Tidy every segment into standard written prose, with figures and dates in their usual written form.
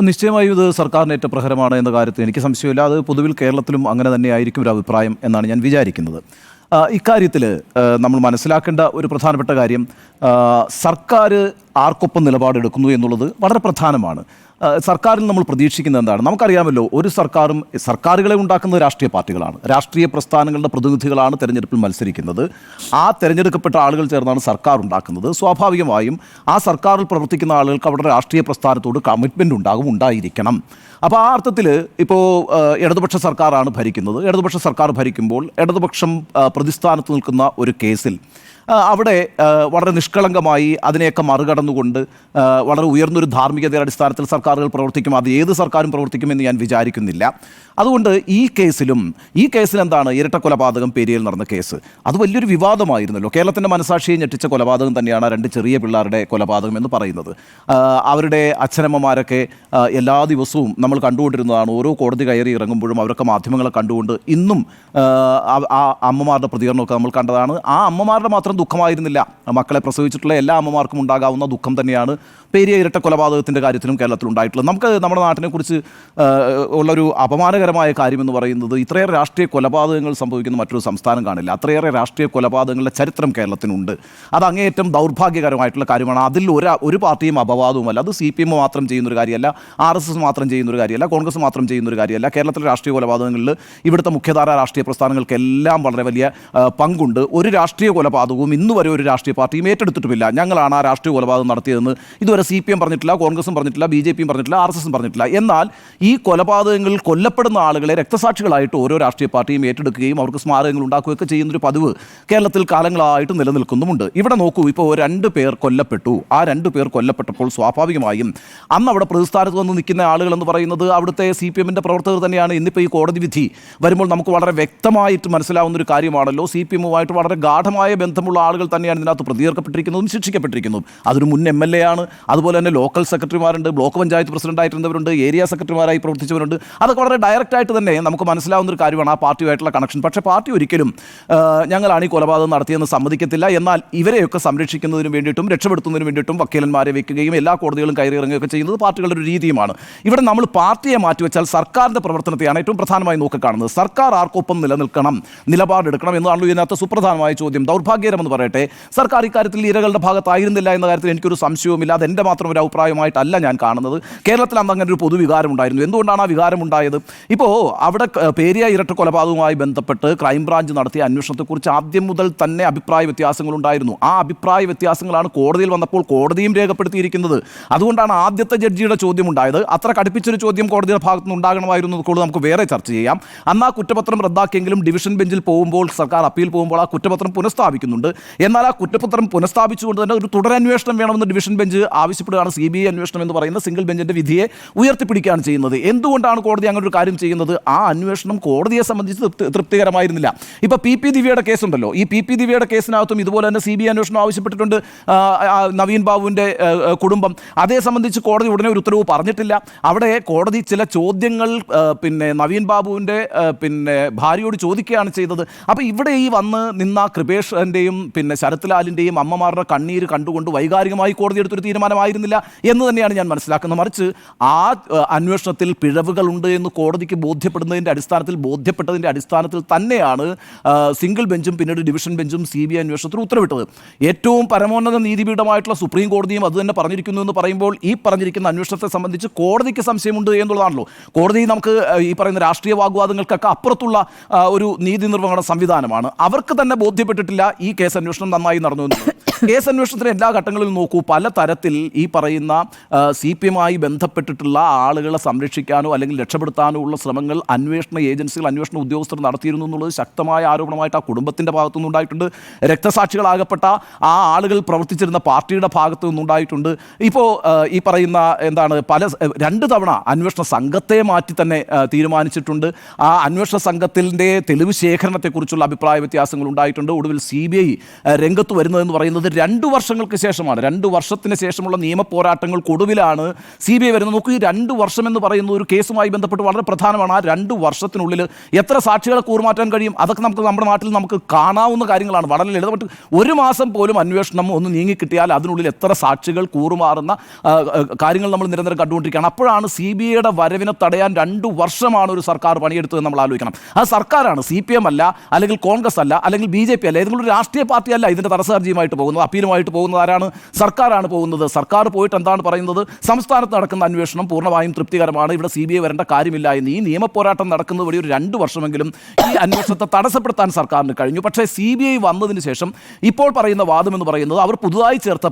നിശ്ചയമായും ഇത് സർക്കാരിന് ഏറ്റ പ്രഹരമാണ് എന്ന കാര്യത്തിൽ എനിക്ക് സംശയമില്ല. അത് പൊതുവിൽ കേരളത്തിലും അങ്ങനെ തന്നെയായിരിക്കും ഒരു അഭിപ്രായം എന്നാണ് ഞാൻ വിചാരിക്കുന്നത്. ഇക്കാര്യത്തിൽ നമ്മൾ മനസ്സിലാക്കേണ്ട ഒരു പ്രധാനപ്പെട്ട കാര്യം, സർക്കാർ ആർക്കൊപ്പം നിലപാടെടുക്കുന്നു എന്നുള്ളത് വളരെ പ്രധാനമാണ്. സർക്കാരിൽ നമ്മൾ പ്രതീക്ഷിക്കുന്നത് എന്താണ്? നമുക്കറിയാമല്ലോ, ഒരു സർക്കാരുകളെ ഉണ്ടാക്കുന്നത് രാഷ്ട്രീയ പാർട്ടികളാണ്, രാഷ്ട്രീയ പ്രസ്ഥാനങ്ങളുടെ പ്രതിനിധികളാണ് തെരഞ്ഞെടുപ്പിൽ മത്സരിക്കുന്നത്. ആ തെരഞ്ഞെടുക്കപ്പെട്ട ആളുകൾ ചേർന്നാണ് സർക്കാർ ഉണ്ടാക്കുന്നത്. സ്വാഭാവികമായും ആ സർക്കാരിൽ പ്രവർത്തിക്കുന്ന ആളുകൾക്ക് അവരുടെ രാഷ്ട്രീയ പ്രസ്ഥാനത്തോട് കമ്മിറ്റ്മെൻ്റ് ഉണ്ടായിരിക്കണം. അപ്പോൾ ആ അർത്ഥത്തിൽ ഇപ്പോൾ ഇടതുപക്ഷ സർക്കാരാണ് ഭരിക്കുന്നത്. ഇടതുപക്ഷ സർക്കാർ ഭരിക്കുമ്പോൾ ഇടതുപക്ഷം പ്രതിസ്ഥാനത്ത് നിൽക്കുന്ന ഒരു കേസിൽ അവിടെ വളരെ നിഷ്കളങ്കമായി അതിനെയൊക്കെ മറികടന്നുകൊണ്ട് വളരെ ഉയർന്നൊരു ധാർമ്മികതയുടെ അടിസ്ഥാനത്തിൽ സർക്കാരുകൾ പ്രവർത്തിക്കും. അത് ഏത് സർക്കാരും പ്രവർത്തിക്കുമെന്ന് ഞാൻ വിചാരിക്കുന്നില്ല. അതുകൊണ്ട് ഈ കേസിൽ എന്താണ്, ഇരട്ട കൊലപാതകം പേരിയയിൽ നടന്ന കേസ്, അത് വലിയൊരു വിവാദമായിരുന്നല്ലോ. കേരളത്തിൻ്റെ മനസാക്ഷിയെ ഞെട്ടിച്ച കൊലപാതകം തന്നെയാണ് രണ്ട് ചെറിയ പിള്ളേരുടെ കൊലപാതകം എന്ന് പറയുന്നത്. അവരുടെ അച്ഛനമ്മമാരൊക്കെ എല്ലാ ദിവസവും നമ്മൾ കണ്ടുകൊണ്ടിരുന്നതാണ്. ഓരോ കോടതി കയറി ഇറങ്ങുമ്പോഴും അവരൊക്കെ മാധ്യമങ്ങളെ കണ്ടുകൊണ്ട് ഇന്നും ആ അമ്മമാരുടെ പ്രതികരണമൊക്കെ നമ്മൾ കണ്ടതാണ്. ആ അമ്മമാരുടെ മാത്രം ദുഃഖമായിരുന്നില്ല, മക്കളെ പ്രസവിച്ചിട്ടുള്ള എല്ലാ അമ്മമാർക്കും ഉണ്ടാകാവുന്ന ദുഃഖം തന്നെയാണ് പേരിയ ഇരട്ട കൊലപാതകത്തിൻ്റെ കാര്യത്തിലും കേരളത്തിൽ ഉണ്ടായിട്ടുള്ളത്. നമുക്ക് നമ്മുടെ നാട്ടിനെക്കുറിച്ച് ഉള്ളൊരു അപമാനകരമായ കാര്യമെന്ന് പറയുന്നത്, ഇത്രയേറെ രാഷ്ട്രീയ കൊലപാതകങ്ങൾ സംഭവിക്കുന്ന മറ്റൊരു സംസ്ഥാനം കാണില്ല. അത്രയേറെ രാഷ്ട്രീയ കൊലപാതകങ്ങളുടെ ചരിത്രം കേരളത്തിനുണ്ട്. അത് അങ്ങേയറ്റം ദൗർഭാഗ്യകരമായിട്ടുള്ള കാര്യമാണ്. അതിൽ ഒരു പാർട്ടിയും അപവാദവുമല്ല. അത് CPM മാത്രം ചെയ്യുന്നൊരു കാര്യമല്ല, RSS മാത്രം ചെയ്യുന്നൊരു കാര്യമല്ല, കോൺഗ്രസ് മാത്രം ചെയ്യുന്നൊരു കാര്യമല്ല. കേരളത്തിലെ രാഷ്ട്രീയ കൊലപാതകങ്ങളിൽ ഇവിടുത്തെ മുഖ്യധാര രാഷ്ട്രീയ പ്രസ്ഥാനങ്ങൾക്കെല്ലാം വളരെ വലിയ പങ്കുണ്ട്. ഒരു രാഷ്ട്രീയ കൊലപാതകവും ഇന്നുവരെ ഒരു രാഷ്ട്രീയ പാർട്ടിയും ഏറ്റെടുത്തിട്ടുമില്ല. ഞങ്ങളാണ് ആ രാഷ്ട്രീയ കൊലപാതകം നടത്തിയതെന്ന് ഇതുവരെ CPM പറഞ്ഞിട്ടില്ല, കോൺഗ്രസും പറഞ്ഞിട്ടില്ല, BJPയും പറഞ്ഞിട്ടില്ല, RSSും പറഞ്ഞിട്ടില്ല. എന്നാൽ ഈ കൊലപാതകങ്ങളിൽ കൊല്ലപ്പെടുന്ന ആളുകളെ രക്തസാക്ഷികളായിട്ട് ഓരോ രാഷ്ട്രീയ പാർട്ടിയും ഏറ്റെടുക്കുകയും അവർക്ക് സ്മാരകങ്ങൾ ഉണ്ടാക്കുകയൊക്കെ ചെയ്യുന്നൊരു പതിവ് കേരളത്തിൽ കാലങ്ങളായിട്ട് നിലനിൽക്കുന്നുമുണ്ട്. ഇവിടെ നോക്കൂ, ഇപ്പോൾ 2 പേർ കൊല്ലപ്പെട്ടു. ആ 2 പേർ കൊല്ലപ്പെട്ടപ്പോൾ സ്വാഭാവികമായും അന്ന് അവിടെ പ്രതിസ്ഥാനത്ത് വന്ന് നിൽക്കുന്ന ആളുകളെന്ന് പറയുന്നത് അവിടുത്തെ CPMൻ്റെ പ്രവർത്തകർ തന്നെയാണ്. ഇന്നിപ്പോൾ ഈ കോടതി വിധി വരുമ്പോൾ നമുക്ക് വളരെ വ്യക്തമായിട്ട് മനസ്സിലാവുന്നൊരു കാര്യമാണല്ലോ, CPMുമായിട്ട് വളരെ ഗാഠമായ ബന്ധമുള്ള ആളുകൾ തന്നെയാണ് ഇതിനകത്ത് പ്രതിയേർക്കപ്പെട്ടിരിക്കുന്നതും ശിക്ഷിക്കപ്പെട്ടിരിക്കുന്നതും. അതൊരു മുൻ MLA ആണ്. അതുപോലെ തന്നെ ലോക്കൽ സെക്രട്ടറിമാരുണ്ട്, ബ്ലോക്ക് പഞ്ചായത്ത് പ്രസിഡൻ്റായിരുന്നവരുണ്ട്, ഏരിയ സെക്രട്ടറിമാരായി പ്രവർത്തിച്ചവരുണ്ട്. അതൊക്കെ വളരെ ഡയറക്റ്റായിട്ട് തന്നെ നമുക്ക് മനസ്സിലാവുന്നൊരു കാര്യമാണ് ആ പാർട്ടിയുമായിട്ടുള്ള കണക്ഷൻ. പക്ഷേ പാർട്ടി ഒരിക്കലും ഞങ്ങളാണ് ഈ കൊലപാതകം നടത്തിയെന്ന് സമ്മതിക്കത്തില്ല. എന്നാൽ ഇവരെയൊക്കെ സംരക്ഷിക്കുന്നതിന് വേണ്ടിയിട്ടും രക്ഷപ്പെടുത്തുന്നതിന് വേണ്ടിയിട്ടും വക്കീലന്മാരെ വെക്കുകയും എല്ലാ കോടതികളും കയറി ഇറങ്ങുകയൊക്കെ ചെയ്യുന്നത് പാർട്ടികളുടെ ഒരു രീതിയുമാണ്. ഇവിടെ നമ്മൾ പാർട്ടിയെ മാറ്റിവെച്ചാൽ സർക്കാരിൻ്റെ പ്രവർത്തനത്തെയാണ് ഏറ്റവും പ്രധാനമായി നോക്കിക്കാണുന്നത്. സർക്കാർ ആർക്കൊപ്പം നിലനിൽക്കണം, നിലപാടെടുക്കണം എന്നാണല്ലോ ഇതിനകത്ത് സുപ്രധാനമായ ചോദ്യം. ദൗർഭാഗ്യകരമെന്ന് പറയട്ടെ, സർക്കാർ ഇക്കാര്യത്തിൽ ഇരകളുടെ ഭാഗത്തായിരുന്നില്ല എന്ന കാര്യത്തിൽ എനിക്കൊരു സംശയവുമില്ല. അതെൻ്റെ മാത്രം ഒരു അഭിപ്രായമായിട്ടല്ല ഞാൻ കാണുന്നത്. കേരളത്തിൽ അന്ന് അങ്ങനെ ഒരു പൊതുവികാരം ഉണ്ടായിരുന്നു. എന്തുകൊണ്ടാണ് ആ വികാരം ഉണ്ടായത്? ഇപ്പോൾ അവിടെ പേരിയ ഇരട്ട കൊലപാതകവുമായി ബന്ധപ്പെട്ട് ക്രൈംബ്രാഞ്ച് നടത്തിയ അന്വേഷണത്തെക്കുറിച്ച് ആദ്യം മുതൽ തന്നെ അഭിപ്രായ വ്യത്യാസങ്ങളുണ്ടായിരുന്നു. ആ അഭിപ്രായ വ്യത്യാസങ്ങളാണ് കോടതിയിൽ വന്നപ്പോൾ കോടതിയും രേഖപ്പെടുത്തിയിരിക്കുന്നത്. അതുകൊണ്ടാണ് ആദ്യത്തെ ജഡ്ജിയുടെ ചോദ്യം ഉണ്ടായത്. അത്ര കടുപ്പിച്ചൊരു ചോദ്യം കോടതിയുടെ ഭാഗത്ത് നിന്ന് ഉണ്ടാകണമായിരുന്നു എന്നുള്ളത് നമുക്ക് വേറെ ചർച്ച ചെയ്യാം. അന്ന് ആ കുറ്റപത്രം റദ്ദാക്കിയെങ്കിലും ഡിവിഷൻ ബെഞ്ചിൽ പോകുമ്പോൾ, സർക്കാർ അപ്പീൽ പോകുമ്പോൾ ആ കുറ്റപത്രം പുനഃസ്ഥാപിക്കുന്നുണ്ട്. എന്നാൽ ആ കുറ്റപത്രം പുനഃസ്ഥാപിച്ചുകൊണ്ട് തന്നെ ഒരു തുടരന്വേഷണം വേണമെന്ന് ഡിവിഷൻ ബെഞ്ച് ആവശ്യപ്പെടുകയാണ്. CBI അന്വേഷണം എന്ന് പറയുന്ന സിംഗിൾ ബെഞ്ചിൻ്റെ വിധിയെ ഉയർത്തിപ്പിടിക്കുകയാണ് ചെയ്യുന്നത്. എന്തുകൊണ്ടാണ് കോടതി അങ്ങനെ ഒരു കാര്യം ചെയ്യുന്നത്? ആ അന്വേഷണം കോടതിയെ സംബന്ധിച്ച് തൃപ്തികരമായിരുന്നില്ല. ഇപ്പോൾ PP ദിവ്യയുടെ കേസുണ്ടല്ലോ, ഈ PP ദിവ്യയുടെ കേസിനകത്തും ഇതുപോലെ തന്നെ CBI അന്വേഷണം ആവശ്യപ്പെട്ടിട്ടുണ്ട് നവീൻ ബാബുവിൻ്റെ കുടുംബം. അതേ സംബന്ധിച്ച് കോടതി ഉടനെ ഒരു ഉത്തരവ് പറഞ്ഞിട്ടില്ല. അവിടെ കോടതി ചില ചോദ്യങ്ങൾ നവീൻ ബാബുവിൻ്റെ ഭാര്യയോട് ചോദിക്കുകയാണ് ചെയ്തത്. അപ്പോൾ ഇവിടെ ഈ വന്ന് നിന്ന കൃപേഷിൻ്റെയും ശരത് ലാലിൻ്റെയും അമ്മമാരുടെ കണ്ണീര് കണ്ടുകൊണ്ട് വൈകാരികമായി കോടതി എടുത്തൊരു തീരുമാനമായിരുന്നില്ല എന്ന് തന്നെയാണ് ഞാൻ മനസ്സിലാക്കുന്നത്. മറിച്ച് ആ അന്വേഷണത്തിൽ പിഴവുകളുണ്ട് എന്ന് കോടതിക്ക് ബോധ്യപ്പെട്ടതിൻ്റെ അടിസ്ഥാനത്തിൽ തന്നെയാണ് സിംഗിൾ ബെഞ്ചും പിന്നീട് ഡിവിഷൻ ബെഞ്ചും CBI അന്വേഷണത്തിന് ഉത്തരവിട്ടത്. ഏറ്റവും പരമോന്നത നീതിപീഠമായിട്ടുള്ള സുപ്രീം കോടതിയും അത് തന്നെ പറഞ്ഞിരിക്കുന്നു എന്ന് പറയുമ്പോൾ ഈ പറഞ്ഞിരിക്കുന്ന അന്വേഷണത്തെ സംബന്ധിച്ച് കോടതിക്ക് സംശയമുണ്ട് എന്നുള്ളതാണല്ലോ. കോടതി നമുക്ക് ഈ പറയുന്ന രാഷ്ട്രീയ വാഗ്വാദങ്ങൾക്കൊക്കെ അപ്പുറത്തുള്ള ഒരു നീതി നിർവഹണ സംവിധാനമാണ്. അവർക്ക് തന്നെ ബോധ്യപ്പെട്ടിട്ടില്ല ഈ കേസ് അന്വേഷണം നന്നായി നടന്നു എന്നുള്ളത്. കേസ് അന്വേഷണത്തിന് എല്ലാ ഘട്ടങ്ങളിലും നോക്കൂ, പല തരത്തിൽ ഈ പറയുന്ന CPMമായി ബന്ധപ്പെട്ടിട്ടുള്ള ആളുകളെ സംരക്ഷിക്കാനോ അല്ലെങ്കിൽ രക്ഷപ്പെടുത്താനോ ഉള്ള ശ്രമങ്ങൾ അന്വേഷണ ഏജൻസികൾ, അന്വേഷണ ഉദ്യോഗസ്ഥർ നടത്തിയിരുന്നു എന്നുള്ളത് ശക്തമായ ആരോപണമായിട്ട് ആ കുടുംബത്തിൻ്റെ ഭാഗത്തു നിന്നുണ്ടായിട്ടുണ്ട്. രക്തസാക്ഷികളാകപ്പെട്ട ആ ആളുകൾ പ്രവർത്തിച്ചിരുന്ന പാർട്ടിയുടെ ഭാഗത്തു നിന്നുണ്ടായിട്ടുണ്ട്. ഇപ്പോൾ ഈ പറയുന്ന 2 തവണ അന്വേഷണ സംഘത്തെ മാറ്റി തന്നെ തീരുമാനിച്ചിട്ടുണ്ട്. ആ അന്വേഷണ സംഘത്തിൻ്റെ തെളിവ് ശേഖരണത്തെക്കുറിച്ചുള്ള അഭിപ്രായ വ്യത്യാസങ്ങൾ ഉണ്ടായിട്ടുണ്ട്. ഒടുവിൽ CBI രംഗത്ത് വരുന്നതെന്ന് പറയുന്നത് 2 വർഷങ്ങൾക്ക് ശേഷമാണ്, 2 വർഷത്തിന് ശേഷമുള്ള നിയമ പോരാട്ടങ്ങൾക്കൊടുവിലാണ് CBI വരുന്നത്. നോക്കൂ, ഈ 2 വർഷം എന്ന് പറയുന്ന ഒരു കേസുമായി ബന്ധപ്പെട്ട് വളരെ പ്രധാനമാണ്. ആ 2 വർഷത്തിനുള്ളിൽ എത്ര സാക്ഷികളെ കൂറുമാറ്റാൻ കഴിയും? അതൊക്കെ നമ്മുടെ നാട്ടിൽ നമുക്ക് കാണാവുന്ന കാര്യങ്ങളാണ്. വളരെ ലളിതമായിട്ട് 1 മാസം പോലും അന്വേഷണം ഒന്ന് നീങ്ങിക്കിട്ടിയാൽ അതിനുള്ളിൽ എത്ര സാക്ഷികൾ കൂറുമാറുന്ന കാര്യങ്ങൾ നമ്മൾ നിരന്തരം കണ്ടുകൊണ്ടിരിക്കുകയാണ്. അപ്പോഴാണ് CBIയുടെ വരവിനെ തടയാൻ 2 വർഷമാണ് ഒരു സർക്കാർ പണിയെടുത്തത് നമ്മൾ ആലോചിക്കണം. അത് സർക്കാരാണ്, CPM അല്ല, അല്ലെങ്കിൽ കോൺഗ്രസ് അല്ല, അല്ലെങ്കിൽ BJP അല്ല, ഏതെങ്കിലും ഒരു രാഷ്ട്രീയ പാർട്ടിയല്ല ഇതിൻ്റെ തടസ്സ ഹർജിയുമായിട്ട് പോകുന്നത്. അപ്പീലുമായിട്ട് പോകുന്നത് ആരാണ്? സർക്കാരാണ് പോകുന്നത്. സർക്കാർ പോയിട്ട് എന്താണ് പറയുന്നത്? സംസ്ഥാനത്ത് നടക്കുന്ന അന്വേഷണം പൂർണ്ണമായും തൃപ്തികരമാണ്, ഇവിടെ CBI വരേണ്ട കാര്യമില്ല എന്ന്. ഈ നിയമ പോരാട്ടം നടക്കുന്നത് വഴി ഒരു 2 വർഷമെങ്കിലും ഈ അന്വേഷണത്തെ തടസ്സപ്പെടുത്താൻ സർക്കാരിന് കഴിഞ്ഞു. പക്ഷേ CBI വന്നതിന് ശേഷം ഇപ്പോൾ പറയുന്ന വാദം എന്ന് പറയുന്നത് അവർ പുതുതായി ചേർത്ത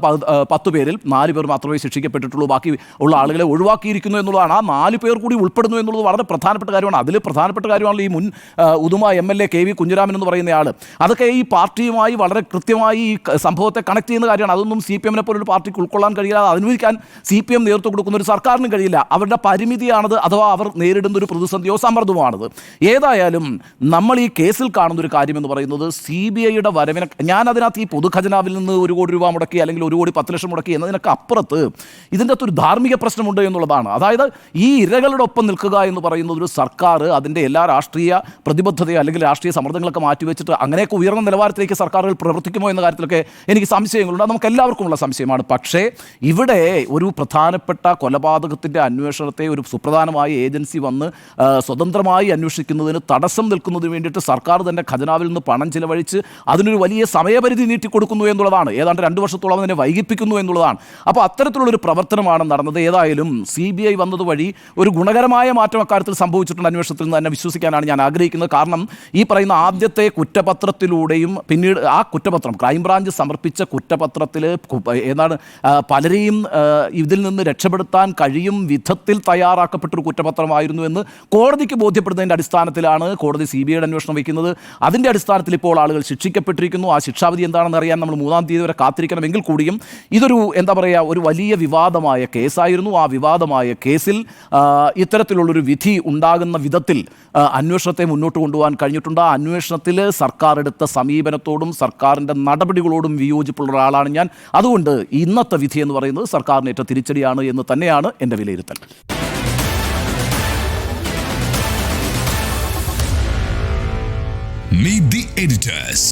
10 പേരിൽ 4 പേർ മാത്രമേ ശിക്ഷിക്കപ്പെട്ടിട്ടുള്ളൂ, ബാക്കി ഉള്ള ആളുകളെ ഒഴിവാക്കിയിരിക്കുന്നു എന്നുള്ളതാണ്. ആ 4 പേർ കൂടി ഉൾപ്പെടുന്നു എന്നുള്ളത് വളരെ പ്രധാനപ്പെട്ട കാര്യമാണ്. അതിൽ പ്രധാനപ്പെട്ട കാര്യമാണല്ലോ ഈ മുൻ ഉദുമ MLA KV കുഞ്ഞിരാമൻ എന്ന് പറയുന്നയാൾ. അതൊക്കെ ഈ പാർട്ടിയുമായി വളരെ കൃത്യമായി ഈ സംഭവത്തെ കണക്ട് ചെയ്യുന്ന കാര്യമാണ്. അതൊന്നും CPM-നെ പോലൊരു പാർട്ടിക്ക് ഉൾക്കൊള്ളാൻ കഴിയില്ല, അനുവദിക്കാൻ CPM നേതൃത്വം കൊടുക്കുന്ന ഒരു സർക്കാരിനും കഴിയില്ല. അവരുടെ പരിമിതിയാണത്, അഥവാ അവർ നേരിടുന്ന ഒരു പ്രതിസന്ധിയോ സമ്മർദ്ദമാണത്. ഏതായാലും നമ്മൾ ഈ കേസിൽ കാണുന്ന ഒരു കാര്യം എന്ന് പറയുന്നത് CBIയുടെ വരവിനെ, ഞാൻ അതിനകത്ത് ഈ പൊതുഖജനാവിൽ നിന്ന് 1 കോടി രൂപ മുടക്കി അല്ലെങ്കിൽ 1 കോടി 10 ലക്ഷം മുടക്കി എന്നതിനൊക്കെ അപ്പുറത്ത് ഇതിൻ്റെ അകത്തൊരു ധാർമ്മിക പ്രശ്നമുണ്ട് എന്നുള്ളതാണ്. അതായത് ഈ ഇരകളുടെ ഒപ്പം നിൽക്കുക എന്ന് പറയുന്നത് ഒരു സർക്കാർ അതിൻ്റെ എല്ലാ രാഷ്ട്രീയ പ്രതിബദ്ധതയോ അല്ലെങ്കിൽ രാഷ്ട്രീയ സമ്മർദ്ദങ്ങളൊക്കെ മാറ്റിവെച്ചിട്ട് അങ്ങനെയൊക്കെ ഉയർന്ന നിലവാരത്തിലേക്ക് സർക്കാരുകൾ പ്രവർത്തിക്കുമോ എന്ന കാര്യത്തിലൊക്കെ എനിക്ക് സംശയങ്ങളുണ്ട്. അത് നമുക്ക് എല്ലാവർക്കുമുള്ള സംശയമാണ്. പക്ഷേ ഇവിടെ ഒരു പ്രധാനപ്പെട്ട കൊലപാതകത്തിൻ്റെ അന്വേഷണത്തെ ഒരു സുപ്രധാനമായ ഏജൻസി വന്ന് സ്വതന്ത്രമായി അന്വേഷിക്കുന്നതിന് തടസ്സം നിൽക്കുന്നതിന് വേണ്ടിയിട്ട് സർക്കാർ തന്നെ ഖജനാവിൽ നിന്ന് പണം ചിലവഴിച്ച് അതിനൊരു വലിയ സമയപരിധി നീട്ടിക്കൊടുക്കുന്നു എന്നുള്ളതാണ്. ഏതാണ്ട് 2 വർഷത്തോളം അതിനെ വൈകിപ്പിക്കുന്നു എന്നുള്ളതാണ്. അപ്പോൾ അത്തരത്തിലുള്ളൊരു പ്രവർത്തനമാണ് നടന്നത്. ഏതായാലും CBI വന്നതുവഴി ഒരു ഗുണകരമായ മാറ്റം അക്കാര്യത്തിൽ സംഭവിച്ചിട്ടുണ്ട്. അന്വേഷണത്തിൽ നിന്ന് തന്നെ വിശ്വസിക്കാനാണ് ഞാൻ ആഗ്രഹിക്കുന്നത്. കാരണം ഈ പറയുന്ന ആദ്യത്തെ കുറ്റപത്രത്തിലൂടെയും പിന്നീട് ആ കുറ്റപത്രം ക്രൈംബ്രാഞ്ച് സമർപ്പിച്ച കുറ്റപത്രത്തിൽ ഏതാണ് പലരെയും ഇതിൽ നിന്ന് രക്ഷപ്പെടുത്താൻ കഴിയും വിധത്തിൽ തയ്യാറാക്കപ്പെട്ടൊരു കുറ്റപത്രമായിരുന്നു എന്ന് കോടതിക്ക് ബോധ്യപ്പെടുന്നതിൻ്റെ അടിസ്ഥാനത്തിലാണ് കോടതി CBIയുടെ അന്വേഷണം വയ്ക്കുന്നത്. അതിൻ്റെ അടിസ്ഥാനത്തിൽ ഇപ്പോൾ ആളുകൾ ശിക്ഷിക്കപ്പെട്ടിരിക്കുന്നു. ആ ശിക്ഷാവിധി എന്താണെന്ന് അറിയാൻ നമ്മൾ 3-ാം തീയതി വരെ കാത്തിരിക്കണമെങ്കിൽ കൂടിയും ഇതൊരു ഒരു വലിയ വിവാദമായ കേസായിരുന്നു. ആ വിവാദമായ കേസിൽ ഇത്തരത്തിലുള്ളൊരു വിധി ഉണ്ടാകുന്ന വിധത്തിൽ അന്വേഷണത്തെ മുന്നോട്ട് കൊണ്ടുപോകാൻ കഴിഞ്ഞിട്ടുണ്ട്. ആ അന്വേഷണത്തിൽ സർക്കാർ എടുത്ത സമീപനത്തോടും സർക്കാരിൻ്റെ നടപടികളോടും വിയോജിപ്പുള്ള ഒരാളാണ് ഞാൻ. അതുകൊണ്ട് ഇന്നത്തെ വിധി എന്ന് പറയുന്നത് സർക്കാരിനേറ്റ തിരിച്ചടിയാണ് എന്ന് തന്നെയാണ് എൻ്റെ വിലയിരുത്തൽ. Meet the editors.